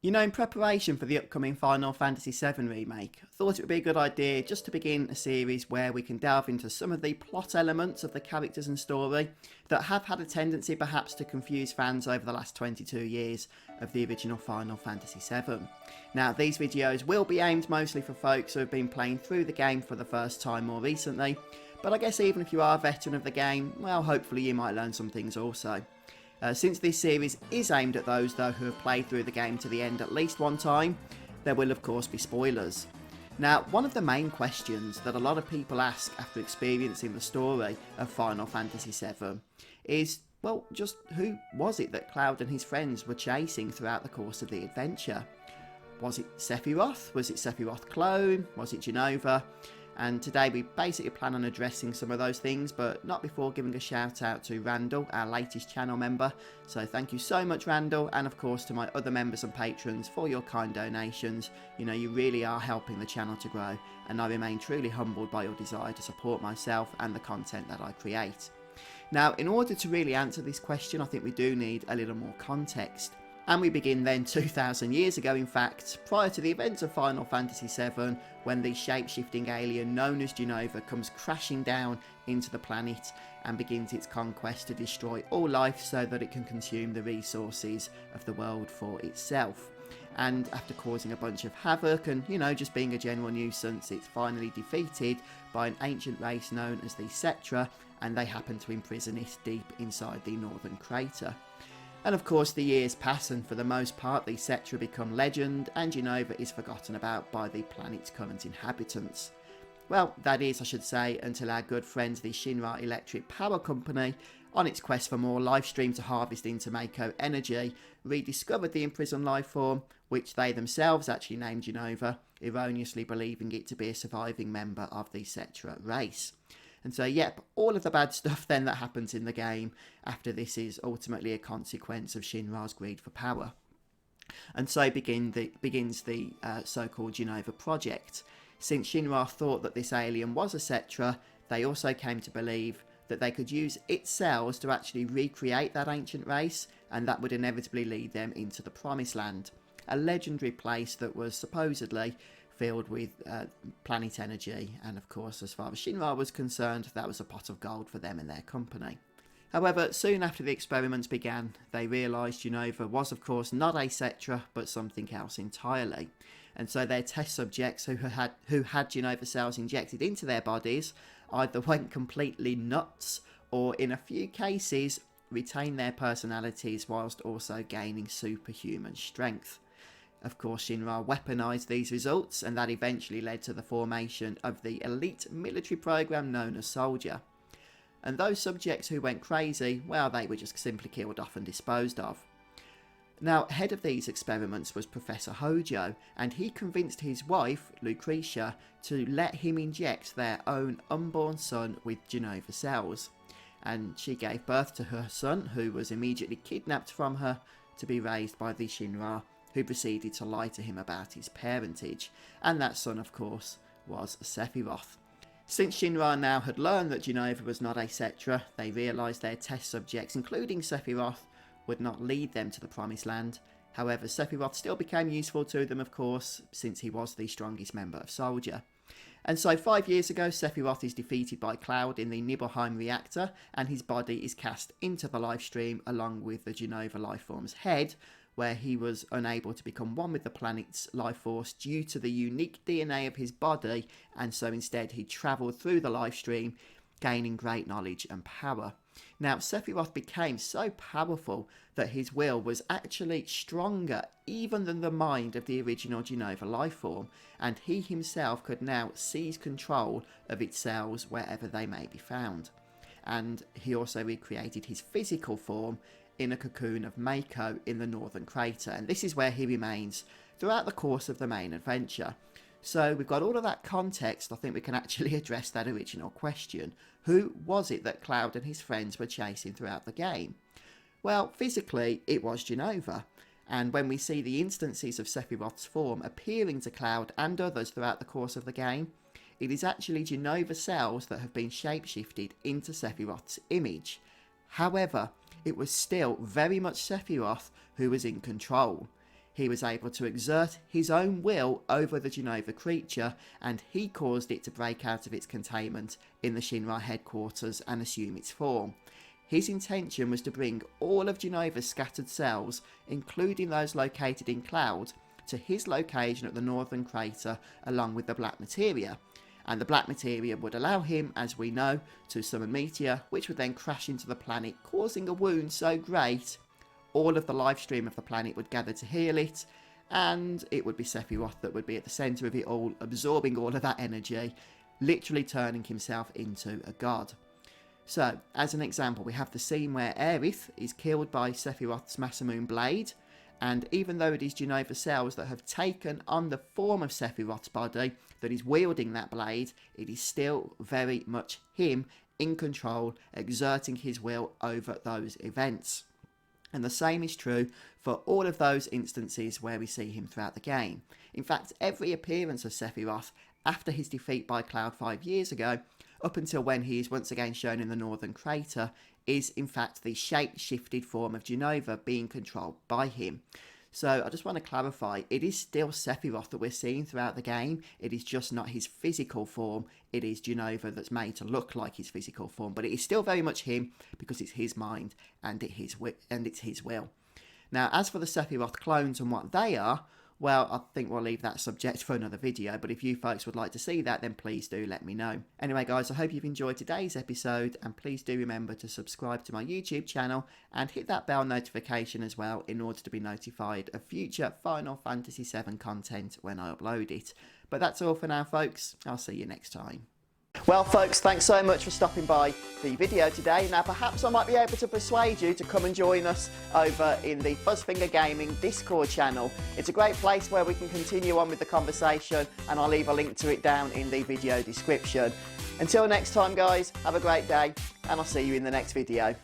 You know, in preparation for the upcoming Final Fantasy VII Remake, I thought it would be a good idea just to begin a series where we can delve into some of the plot elements of the characters and story that have had a tendency perhaps to confuse fans over the last 22 years of the original Final Fantasy VII. Now, these videos will be aimed mostly for folks who have been playing through the game for the first time more recently, but I guess even if you are a veteran of the game, well, hopefully you might learn some things also. Since this series is aimed at those though who have played through the game to the end at least one time, there will of course be spoilers. Now, one of the main questions that a lot of people ask after experiencing the story of Final Fantasy VII is, well, just who was it that Cloud and his friends were chasing throughout the course of the adventure? Was it Sephiroth? Was it Sephiroth clone? Was it Jenova? And today we basically plan on addressing some of those things, but not before giving a shout out to Randall, our latest channel member. So thank you so much, Randall, and of course to my other members and patrons for your kind donations. You know, you really are helping the channel to grow, and I remain truly humbled by your desire to support myself and the content that I create. Now, in order to really answer this question, I think we do need a little more context. And we begin then 2,000 years ago, in fact, prior to the events of Final Fantasy VII, when the shape-shifting alien known as Jenova comes crashing down into the planet and begins its conquest to destroy all life so that it can consume the resources of the world for itself. And after causing a bunch of havoc and, you know, just being a general nuisance, it's finally defeated by an ancient race known as the Cetra, and they happen to imprison it deep inside the northern crater. And of course the years pass, and for the most part the Cetra become legend, and Jenova is forgotten about by the planet's current inhabitants. Well, that is, I should say, until our good friends the Shinra Electric Power Company, on its quest for more lifestream to harvest into Mako energy, rediscovered the imprisoned life form, which they themselves actually named Jenova, erroneously believing it to be a surviving member of the Cetra race. And so, yep, all of the bad stuff then that happens in the game after this is ultimately a consequence of Shinra's greed for power. And so begins the so-called Jenova project. Since Shinra thought that this alien was a Cetra, they also came to believe that they could use its cells to actually recreate that ancient race, and that would inevitably lead them into the Promised Land, a legendary place that was supposedly filled with planet energy, and of course, as far as Shinra was concerned, that was a pot of gold for them and their company. However, soon after the experiments began, they realised Jenova was of course not a Cetra, but something else entirely. And so their test subjects who had Jenova cells injected into their bodies either went completely nuts, or in a few cases retained their personalities whilst also gaining superhuman strength. Of course, Shinra weaponised these results, and that eventually led to the formation of the elite military program known as Soldier. And those subjects who went crazy, well, they were just simply killed off and disposed of. Now, head of these experiments was Professor Hojo, and he convinced his wife, Lucretia, to let him inject their own unborn son with Jenova cells. And she gave birth to her son, who was immediately kidnapped from her to be raised by the Shinra, who proceeded to lie to him about his parentage, and that son, of course, was Sephiroth. Since Shinra now had learned that Jenova was not a Cetra, they realised their test subjects, including Sephiroth, would not lead them to the Promised Land. However, Sephiroth still became useful to them, of course, since he was the strongest member of Soldier. And so 5 years ago, Sephiroth is defeated by Cloud in the Nibelheim reactor, and his body is cast into the lifestream along with the Jenova lifeform's head, where he was unable to become one with the planet's life force due to the unique DNA of his body, and so instead he travelled through the life stream, gaining great knowledge and power. Now, Sephiroth became so powerful that his will was actually stronger even than the mind of the original Jenova lifeform, and he himself could now seize control of its cells wherever they may be found. And he also recreated his physical form in a cocoon of Mako in the northern crater, and this is where he remains throughout the course of the main adventure. So we've got all of that context. I think we can actually address that original question. Who was it that Cloud and his friends were chasing throughout the game? Well, physically it was Jenova, and when we see the instances of Sephiroth's form appearing to Cloud and others throughout the course of the game, it is actually Jenova cells that have been shapeshifted into Sephiroth's image. However, it was still very much Sephiroth who was in control. he was able to exert his own will over the Genova creature, and he caused it to break out of its containment in the Shinra headquarters and assume its form. His intention was to bring all of Genova's scattered cells, including those located in Cloud, to his location at the northern crater along with the black materia. And the black materia would allow him, as we know, to summon Meteor, which would then crash into the planet, causing a wound so great all of the life stream of the planet would gather to heal it, and it would be Sephiroth that would be at the centre of it all, absorbing all of that energy, literally turning himself into a god. So, as an example, we have the scene where Aerith is killed by Sephiroth's Masamune blade, and even though it is Genova cells that have taken on the form of Sephiroth's body that is wielding that blade, it is still very much him in control, exerting his will over those events. And the same is true for all of those instances where we see him throughout the game. In fact, every appearance of Sephiroth after his defeat by Cloud 5 years ago, up until when he is once again shown in the Northern Crater, is in fact the shape-shifted form of Genova being controlled by him. So I just want to clarify, it is still Sephiroth that we're seeing throughout the game. It is just not his physical form. It is Genova that's made to look like his physical form. But it is still very much him because it's his mind and it's his will. Now, as for the Sephiroth clones and what they are, well, I think we'll leave that subject for another video, but if you folks would like to see that, then please do let me know. Anyway guys, I hope you've enjoyed today's episode, and please do remember to subscribe to my YouTube channel and hit that bell notification as well in order to be notified of future Final Fantasy VII content when I upload it. But that's all for now folks, I'll see you next time. Well folks, thanks so much for stopping by the video today. Now perhaps I might be able to persuade you to come and join us over in the Fuzzfinger Gaming Discord channel. It's a great place where we can continue on with the conversation, and I'll leave a link to it down in the video description. Until next time guys, have a great day, and I'll see you in the next video.